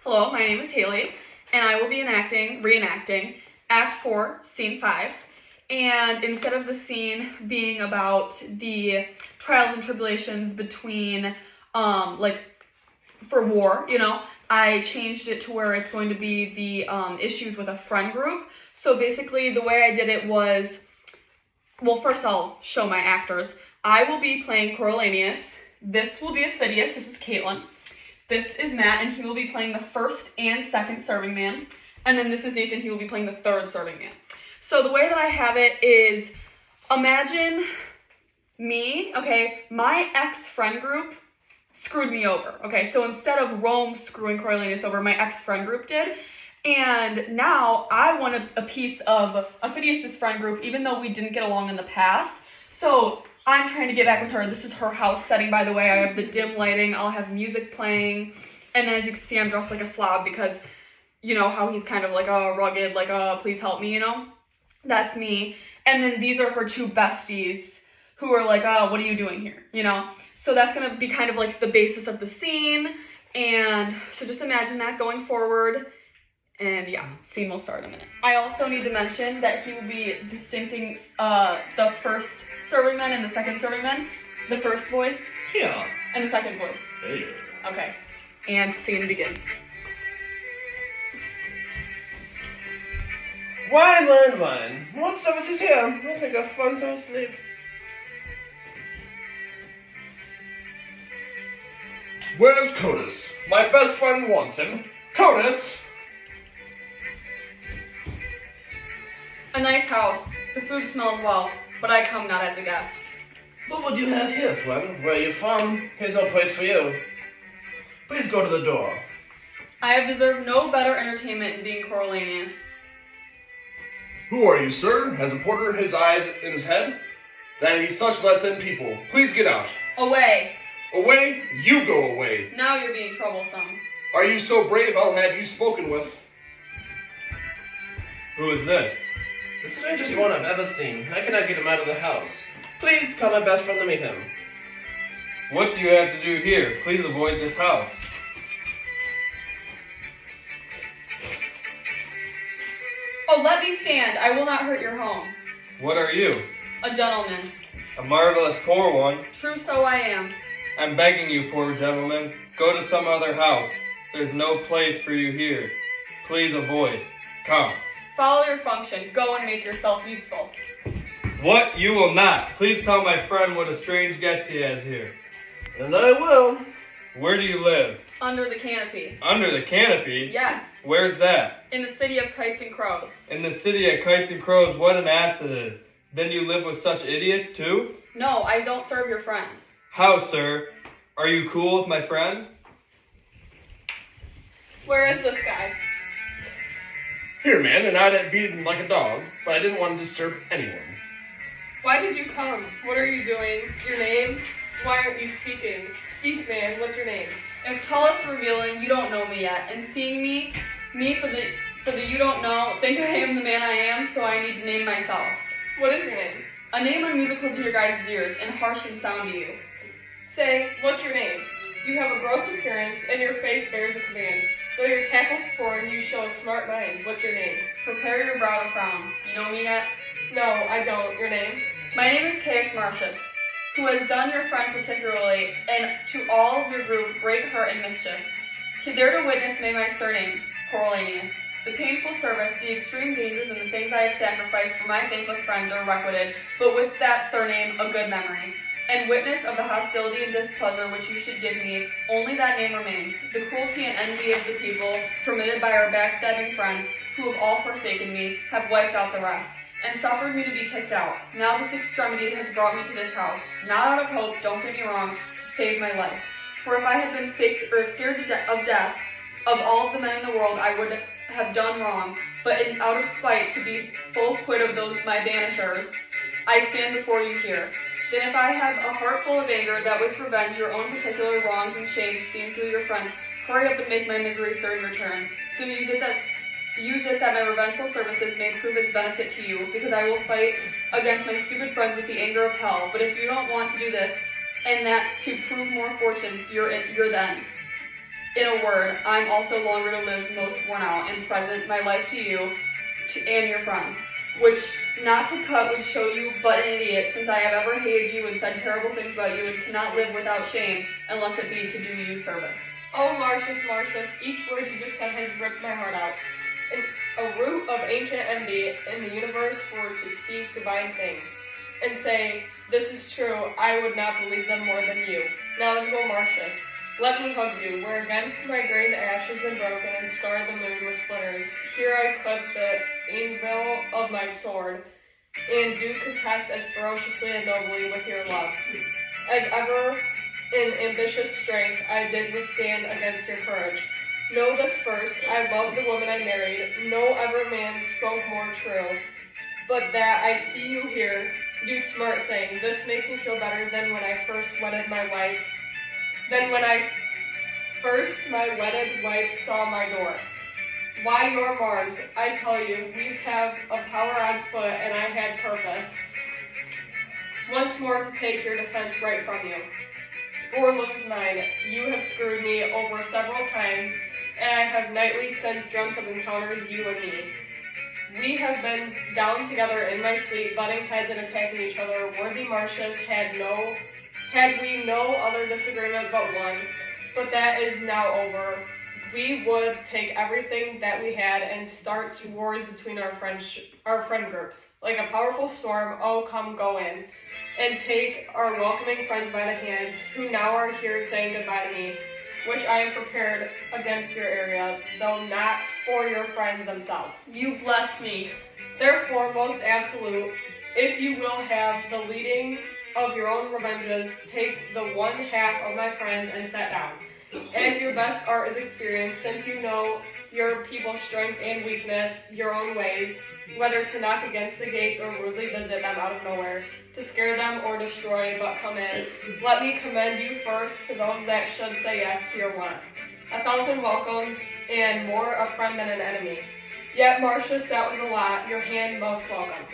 Hello, my name is Haley, and I will be reenacting Act 4, Scene 5. And instead of the scene being about the trials and tribulations between, for war, I changed it to where it's going to be the issues with a friend group. So basically, the way I did it was, well, first I'll show my actors. I will be playing Coriolanus. This will be Phidias. This is Caitlin. This is Matt, and he will be playing the first and second serving man. And then this is Nathan, he will be playing the third serving man. So the way that I have it is, imagine me, okay, my ex-friend group screwed me over, okay? So instead of Rome screwing Coriolanus over, my ex-friend group did. And now I want a piece of Phidias' friend group, even though we didn't get along in the past. So I'm trying to get back with her. This is her house setting, by the way. I have the dim lighting. I'll have music playing. And then as you can see, I'm dressed like a slob because you know how he's kind of like a rugged, like a please help me, That's me. And then these are her two besties who are like, oh, what are you doing here, So that's going to be kind of like the basis of the scene. And so just imagine that going forward. And yeah, scene will start in a minute. I also need to mention that he will be distincting the first serving man and the second serving man. The first voice. Yeah. And the second voice. Hey. Okay. And scene begins. Wine. What service is here? I think I've fun some sleep. Where's Codus? My best friend wants him. Codus! A nice house. The food smells well, but I come not as a guest. What would you have here, friend? Where are you from? Here's no place for you. Please go to the door. I have deserved no better entertainment in being Coriolanus. Who are you, sir? Has a porter his eyes in his head? That he such lets in people. Please get out. Away. Away? You go away. Now you're being troublesome. Are you so brave? I'll have you spoken with. Who is this? The strangest one I've ever seen. I cannot get him out of the house. Please call my best friend to meet him. What do you have to do here? Please avoid this house. Oh, let me stand. I will not hurt your home. What are you? A gentleman. A marvelous poor one. True, so I am. I'm begging you, poor gentleman, go to some other house. There's no place for you here. Please avoid. Come. Follow your function. Go and make yourself useful. What? You will not. Please tell my friend what a strange guest he has here. And I will. Where do you live? Under the canopy. Under the canopy? Yes. Where's that? In the city of kites and crows. In the city of kites and crows. What an ass it is. Then you live with such idiots, too? No, I don't serve your friend. How, sir? Are you cool with my friend? Where is this guy? Here, man, and I'd beat him like a dog, but I didn't want to disturb anyone. Why did you come? What are you doing? Your name? Why aren't you speaking? Speak, man. What's your name? If Tullus revealing, you don't know me yet, and seeing me for the you don't know, think I am the man I am, so I need to name myself. What is your name? A name unmusical to your guys' ears, and harsh in sound to you. Say, what's your name? You have a gross appearance, and your face bears a command. Though your tackle's torn, you show a smart mind. What's your name? Prepare your brow to frown. You know me yet? No, I don't. Your name? My name is Caius Marcius, who has done your friend particularly, and to all of your group, great hurt and mischief. There to witness may my surname, Coriolanus. The painful service, the extreme dangers, and the things I have sacrificed for my thankless friends are requited, but with that surname, a good memory. And witness of the hostility and displeasure which you should give me, only that name remains, the cruelty and envy of the people, permitted by our backstabbing friends, who have all forsaken me, have wiped out the rest, and suffered me to be kicked out. Now this extremity has brought me to this house, not out of hope, don't get me wrong, to save my life. For if I had been scared of death, of all of the men in the world, I would have done wrong, but it's out of spite to be full quit of those my banishers, I stand before you here. Then if I have a heart full of anger, that with revenge your own particular wrongs and shames seen through your friends, hurry up and make my misery certain return. So use it that my revengeful services may prove as benefit to you, because I will fight against my stupid friends with the anger of hell. But if you don't want to do this, and that to prove more fortunes, you're then. In a word, I'm also longer to live, most worn out, and present my life to you and your friends. Which, not to cut, would show you but an idiot, since I have ever hated you and said terrible things about you and cannot live without shame, unless it be to do you service. Oh, Marcius, Marcius, each word you just said has ripped my heart out. A root of ancient envy in the universe were to speak divine things, and say, this is true, I would not believe them more than you. Knowledgeable Marcius, let me hug you, where against my grained ash has been broken and scarred the moon with splinters. Here I clip the anvil of my sword, and do contest as ferociously and nobly with your love. As ever, in ambitious strength, I did withstand against your courage. Know this first, I love the woman I married. No ever man spoke more true. But that I see you here, you smart thing. This makes me feel better than when I first wedded my wife. My wedded wife saw my door. Why, your Mars, I tell you, we have a power on foot, and I had purpose. Once more to take your defense right from you. Or lose mine. You have screwed me over several times, and I have nightly since dreamt of encounters you and me. We have been down together in my sleep, butting heads and attacking each other. Worthy Marcius, had we no other disagreement but one, but that is now over. We would take everything that we had and start wars between our friend groups. Like a powerful storm, oh come go in, and take our welcoming friends by the hands, who now are here saying goodbye to me, which I am prepared against your area, though not for your friends themselves. You bless me. Therefore, most absolute, if you will have the leading of your own revenges, take the one half of my friends and set down. As your best art is experienced, since you know your people's strength and weakness, your own ways, whether to knock against the gates or rudely visit them out of nowhere, to scare them or destroy, but come in. Let me commend you first to those that should say yes to your wants. 1,000 welcomes, and more a friend than an enemy. Yet, Marcius, that was a lot. Your hand most welcome.